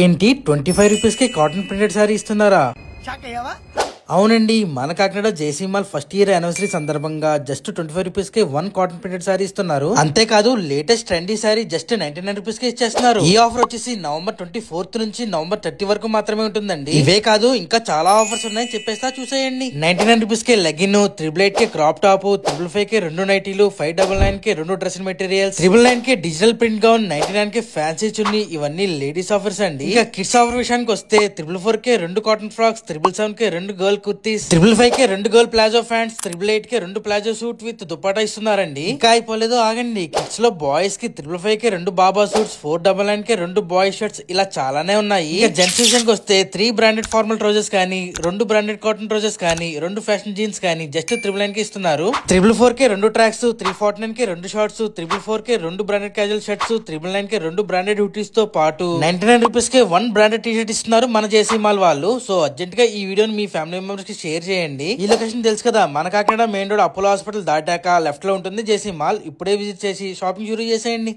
ఏంటి 25 రూపీస్ కి cotton printed sorry ఇస్తున్నారా? అవునండి, మన కాకినాడ జేసీ మాల్ ఫస్ట్ ఇయర్ యానివర్సరీ సందర్భంగా జస్ట్ 25 రూపీస్ కి 1 కాటన్ ప్రింటెడ్ సారీ ఇస్తున్నారు. అంతేకాదు latest trendy sorry just 99 rupees కి ఇచ్చేస్తున్నారు. ఈ ఆఫర్ వచ్చేసి నవంబర్ 24 నుంచి నవంబర్ 30 వరకు మాత్రమే ఉంటుందండి. ఇవే కాదు ఇంకా చాలా ఆఫర్స్ ఉన్నాయని చెప్పేస్తా, చూసేయండి. 99 రూపీస్ కి లెగిన్, 888 కి క్రాప్ టాప్, 555 కి 2 నైటీలు, 599 కి 2 డ్రెస్సింగ్ మెటీరియల్స్, 999 కి డిజిటల్ ప్రింట్ గౌన్, 99 కి ఫ్యాన్సీ చున్నీ, ఇవన్నీ లేడీస్ ఆఫర్స్ అండి. ఇక కిడ్స్ ఆఫర్ విషయానికి వస్తే 444 కి 2 కాటన్ ఫ్రాక్స్, 777 కి 2 గర్ల్ కుర్తీస్, 555 కి 2 గర్ల్ ప్లాజో ప్యాంట్స్, 888 కి 2 ప్లాజో సూట్ విత్ దుపట్టా ఇస్తున్నారండి. ఇంకా అయిపోలేదు, ఆగండి. కిడ్స్ లో బాయ్స్ కి 555 కి 2 బాబా సూట్స్, 499 కి 2 బాయ్ షర్ట్స్, ఇలా చాలానే ఉన్నాయి. ఇక జెంట్స్ విషయానికి వస్తే 3 బ్రాండెడ్ ఫార్మల్ ట్రౌజర్స్ కానీ, 2 బ్రాండెడ్ కాటన్ ట్రౌజర్స్ కానీ, 2 ఫ్యాషన్ జీన్స్ కానీ జస్ట్ 999 కి ఇస్తున్నారు. 444 కి 2 ట్రాక్స్, 349 కి 2 షార్ట్స్, 444 కి 2 బ్రాండెడ్ క్యాజువల్ షర్ట్స్, 999 కి 2 బ్రాండెడ్ హుటీస్ తో పాటు 99 రూపీస్ కి 1 బ్రాండెడ్ టీ షర్ట్ ఇస్తున్నారు మన జేసీ మాల్ వాళ్ళు. సో అర్జెంట్ గా ఈ వీడియోని మీ ఫ్యామిలీ మెంబర్స్ కి షేర్ చేయండి. ఈ లొకేషన్ తెలుసు కదా, మన Kakinada main road Apollo hospital దాటాక లెఫ్ట్ లో ఉంటుంది జేసీ మాల్. ఇప్పుడే విజిట్ చేసి షాపింగ్ షురూ చేసేయండి.